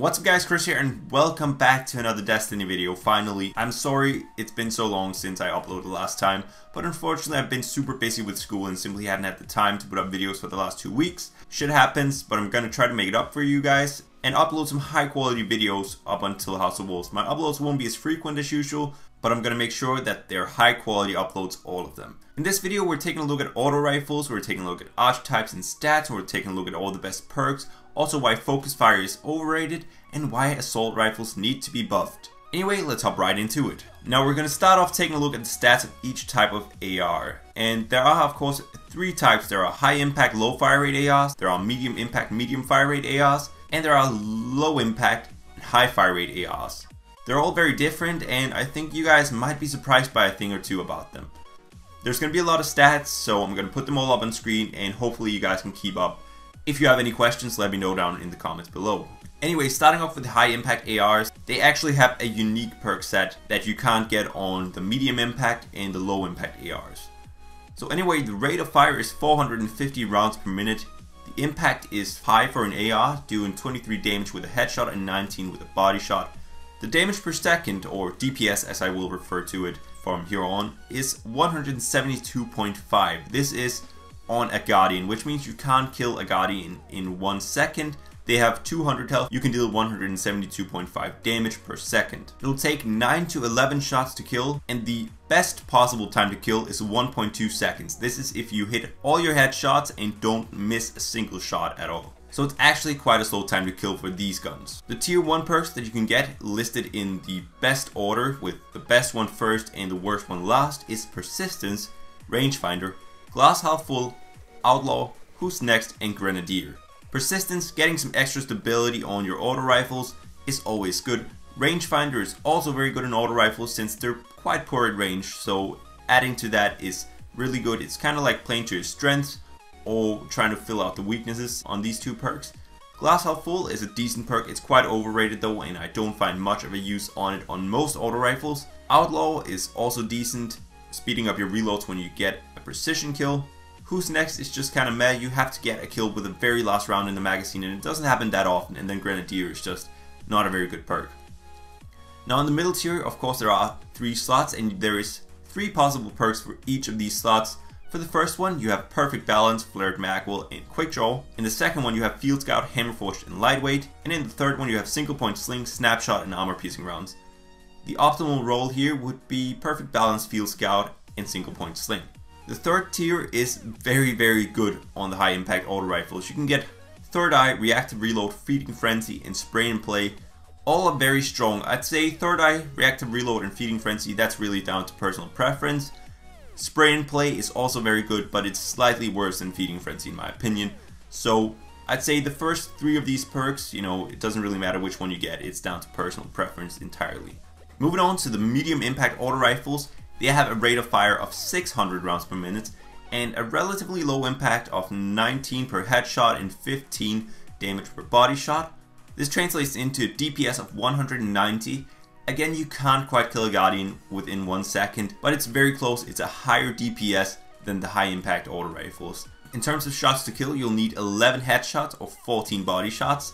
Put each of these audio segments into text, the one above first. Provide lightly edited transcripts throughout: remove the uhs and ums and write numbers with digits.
What's up guys, Chris here and welcome back to another Destiny video. Finally, I'm sorry it's been so long since I uploaded last time, but unfortunately I've been super busy with school and simply haven't had the time to put up videos for the last 2 weeks. Shit happens, but I'm gonna try to make it up for you guys and upload some high quality videos up until House of Wolves. My uploads won't be as frequent as usual, but I'm gonna make sure that they're high quality uploads, all of them. In this video we're taking a look at auto rifles, we're taking a look at archetypes and stats, and we're taking a look at all the best perks, also why focus fire is overrated, and why assault rifles need to be buffed. Anyway, let's hop right into it. Now we're gonna start off taking a look at the stats of each type of AR. And there are of course 3 types. There are high impact low fire rate ARs, there are medium impact medium fire rate ARs, and there are low impact and high fire rate ARs. They're all very different and I think you guys might be surprised by a thing or two about them. There's gonna be a lot of stats, so I'm gonna put them all up on screen and hopefully you guys can keep up. If you have any questions, let me know down in the comments below. Anyway, starting off with the high impact ARs, they actually have a unique perk set that you can't get on the medium impact and the low impact ARs. So anyway, the rate of fire is 450 rounds per minute. The impact is high for an AR, doing 23 damage with a headshot and 19 with a body shot. The damage per second, or DPS as I will refer to it from here on, is 172.5. This is on a Guardian, which means you can't kill a Guardian in 1 second. They have 200 health, you can deal 172.5 damage per second. It'll take 9 to 11 shots to kill, and the best possible time to kill is 1.2 seconds. This is if you hit all your headshots and don't miss a single shot at all. So it's actually quite a slow time to kill for these guns. The tier 1 perks that you can get listed in the best order, with the best one first and the worst one last, is Persistence, Rangefinder, Glass Half Full, Outlaw, Who's Next, and Grenadier. Persistence, getting some extra stability on your auto rifles, is always good. Rangefinder is also very good in auto rifles since they're quite poor at range, so adding to that is really good. It's kind of like playing to your strengths or trying to fill out the weaknesses on these 2 perks. Glass Half Full is a decent perk. It's quite overrated though, and I don't find much of a use on it on most auto rifles. Outlaw is also decent, speeding up your reloads when you get a precision kill. Who's Next is just kind of meh. You have to get a kill with the very last round in the magazine and it doesn't happen that often, and then Grenadier is just not a very good perk. Now in the middle tier, of course, there are 3 slots and there is 3 possible perks for each of these slots. For the first one you have Perfect Balance, Flared Magwell, and Quick Draw. In the second one you have Field Scout, Hammerforged, and Lightweight. And in the third one you have Single Point Sling, Snapshot, and Armor Piercing rounds. The optimal role here would be Perfect Balance, Field Scout, and Single Point Sling. The third tier is very good on the high impact auto rifles. You can get Third Eye, Reactive Reload, Feeding Frenzy, and Spray and Play. All are very strong. I'd say Third Eye, Reactive Reload, and Feeding Frenzy, that's really down to personal preference. Spray and Play is also very good, but it's slightly worse than Feeding Frenzy in my opinion. So I'd say the first 3 of these perks, you know, it doesn't really matter which one you get, it's down to personal preference entirely. Moving on to the medium impact auto rifles. They have a rate of fire of 600 rounds per minute and a relatively low impact of 19 per headshot and 15 damage per body shot. This translates into a DPS of 190. Again, you can't quite kill a Guardian within 1 second, but it's very close. It's a higher DPS than the high impact auto rifles. In terms of shots to kill, you'll need 11 headshots or 14 body shots.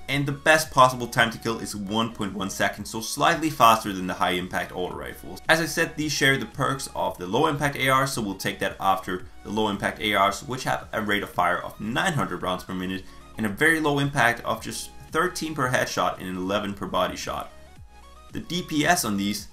And the best possible time to kill is 1.1 seconds, so slightly faster than the high impact auto rifles. As I said, these share the perks of the low impact ARs, so we'll take that after the low impact ARs, which have a rate of fire of 900 rounds per minute and a very low impact of just 13 per headshot and 11 per body shot. The DPS on these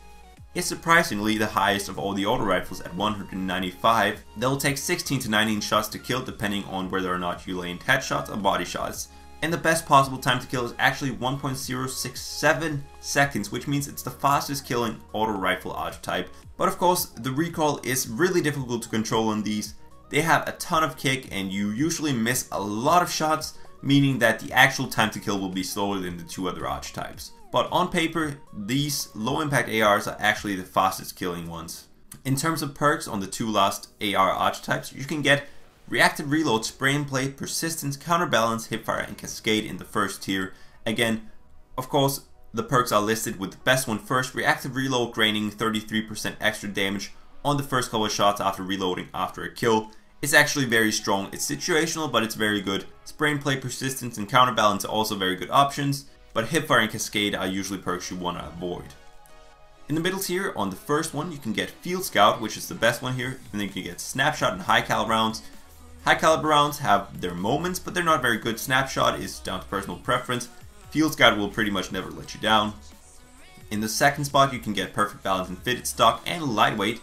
is surprisingly the highest of all the auto rifles at 195. They'll take 16 to 19 shots to kill depending on whether or not you land headshots or body shots. And the best possible time to kill is actually 1.067 seconds, which means it's the fastest killing auto rifle archetype. But of course, the recoil is really difficult to control on these. They have a ton of kick and you usually miss a lot of shots, meaning that the actual time to kill will be slower than the 2 other archetypes. But on paper, these low impact ARs are actually the fastest killing ones. In terms of perks on the 2 last AR archetypes, you can get Reactive Reload, Spray and Play, Persistence, Counterbalance, Hipfire, and Cascade in the first tier. Again, of course, the perks are listed with the best one first. Reactive Reload gaining 33% extra damage on the first couple of shots after reloading after a kill. It's actually very strong. It's situational, but it's very good. Spray and Play, Persistence, and Counterbalance are also very good options. but Hipfire and Cascade are usually perks you want to avoid. In the middle tier, on the first one, you can get Field Scout, which is the best one here, and then you can get Snapshot and High Caliber rounds. High Caliber rounds have their moments, but they're not very good. Snapshot is down to personal preference. Field Scout will pretty much never let you down. In the second spot, you can get Perfect Balance and Fitted Stock and Lightweight.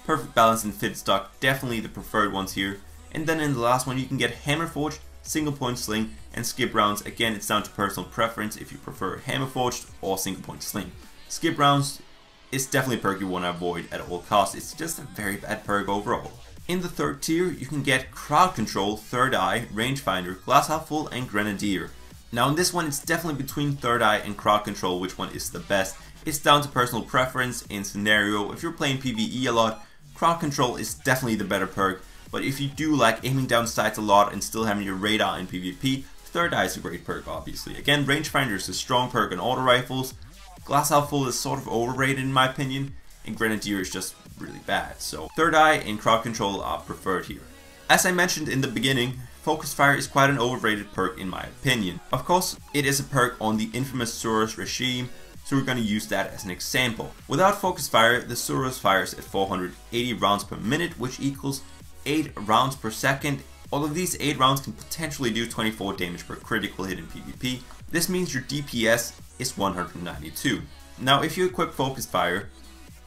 Perfect Balance and Fitted Stock, definitely the preferred ones here. And then in the last one, you can get Hammer Forged, Single Point Sling, and Skip Rounds. Again, it's down to personal preference if you prefer Hammer Forged or Single Point Sling. Skip Rounds is definitely a perk you want to avoid at all costs. It's just a very bad perk overall. In the third tier, you can get Crowd Control, Third Eye, Rangefinder, Glass Half Full, and Grenadier. Now in this one, it's definitely between Third Eye and Crowd Control which one is the best. It's down to personal preference in scenario. If you're playing PvE a lot, Crowd Control is definitely the better perk. But if you do like aiming down sights a lot and still having your radar in PvP, Third Eye is a great perk obviously. Again, Rangefinder is a strong perk on auto rifles. Glass Half Full is sort of overrated in my opinion, and Grenadier is just really bad. So Third Eye and Crowd Control are preferred here. As I mentioned in the beginning, Focus Fire is quite an overrated perk in my opinion. Of course, it is a perk on the infamous Suros regime, so we're going to use that as an example. Without Focus Fire, the Suros fires at 480 rounds per minute, which equals 8 rounds per second. All of these 8 rounds can potentially do 24 damage per critical hit in PvP. This means your DPS is 192. Now if you equip Focus Fire,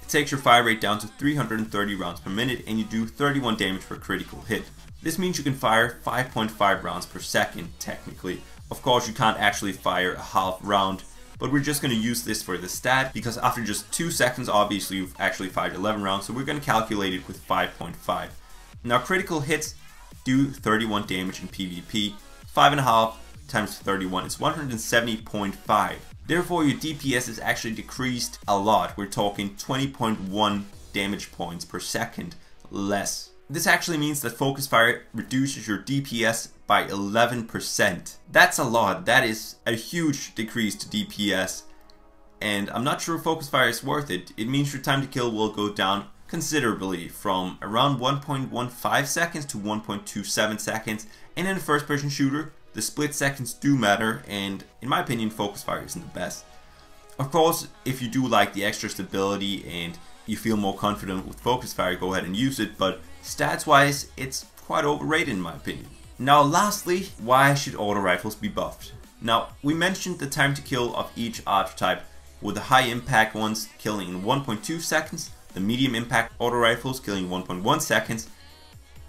it takes your fire rate down to 330 rounds per minute and you do 31 damage per critical hit. This means you can fire 5.5 rounds per second technically. Of course you can't actually fire a half round, but we're just going to use this for the stat because after just 2 seconds obviously you've actually fired 11 rounds, so we're going to calculate it with 5.5. Now critical hits do 31 damage in PvP. 5.5 times 31 is 170.5. Therefore your DPS is actually decreased a lot. We're talking 20.1 damage points per second less. This actually means that Focus Fire reduces your DPS by 11%. That's a lot. That is a huge decrease to DPS, and I'm not sure Focus Fire is worth it. It means your time to kill will go down considerably from around 1.15 seconds to 1.27 seconds, and in a first person shooter the split seconds do matter, and in my opinion Focus Fire isn't the best. Of course, if you do like the extra stability and you feel more confident with Focus Fire, go ahead and use it, but stats wise it's quite overrated in my opinion. Now lastly, why should auto rifles be buffed? Now we mentioned the time to kill of each archetype, with the high impact ones killing in 1.2 seconds, the medium impact auto rifles killing 1.1 seconds,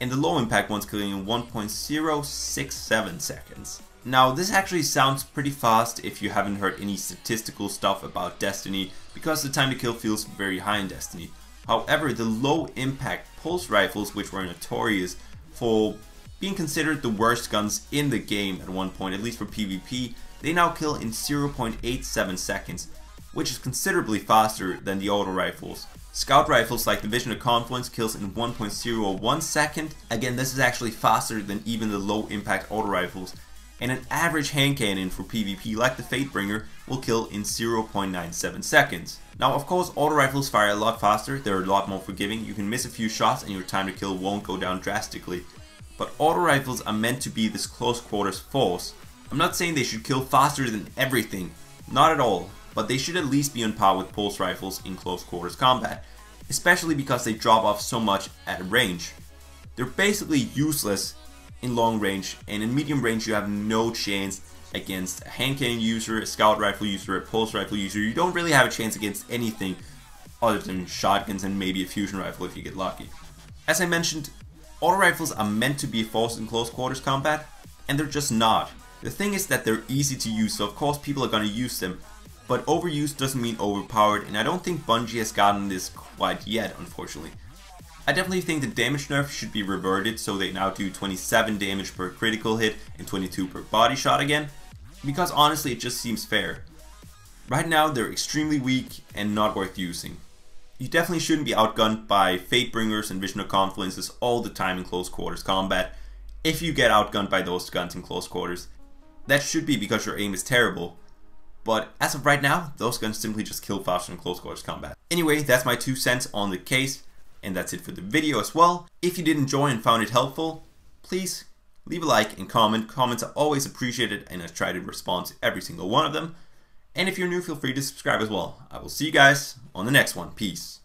and the low impact ones killing in 1.067 seconds. Now this actually sounds pretty fast if you haven't heard any statistical stuff about Destiny, because the time to kill feels very high in Destiny. However, the low impact pulse rifles, which were notorious for being considered the worst guns in the game at one point, at least for PvP, they now kill in 0.87 seconds, which is considerably faster than the auto rifles. Scout rifles like the Vision of Confluence kills in 1.01 second. Again, this is actually faster than even the low impact auto rifles. And an average hand cannon for PvP like the Fatebringer will kill in 0.97 seconds. Now of course auto rifles fire a lot faster, they're a lot more forgiving, you can miss a few shots and your time to kill won't go down drastically. But auto rifles are meant to be this close quarters force. I'm not saying they should kill faster than everything, not at all, but they should at least be on par with pulse rifles in close quarters combat, especially because they drop off so much at range. They're basically useless in long range, and in medium range you have no chance against a hand cannon user, a scout rifle user, a pulse rifle user. You don't really have a chance against anything other than shotguns and maybe a fusion rifle if you get lucky. As I mentioned, auto rifles are meant to be a force in close quarters combat, and they're just not. The thing is that they're easy to use, so of course people are going to use them, but overuse doesn't mean overpowered, and I don't think Bungie has gotten this quite yet, unfortunately. I definitely think the damage nerf should be reverted so they now do 27 damage per critical hit and 22 per body shot again, because honestly it just seems fair. Right now they're extremely weak and not worth using. You definitely shouldn't be outgunned by Fatebringers and Vision of Confluences all the time in close quarters combat. If you get outgunned by those guns in close quarters, that should be because your aim is terrible. But as of right now, those guns simply just kill faster in close quarters combat. Anyway, that's my 2 cents on the case, and that's it for the video as well. If you did enjoy and found it helpful, please leave a like and comment. Comments are always appreciated, and I try to respond to every single one of them. And if you're new, feel free to subscribe as well. I will see you guys on the next one. Peace.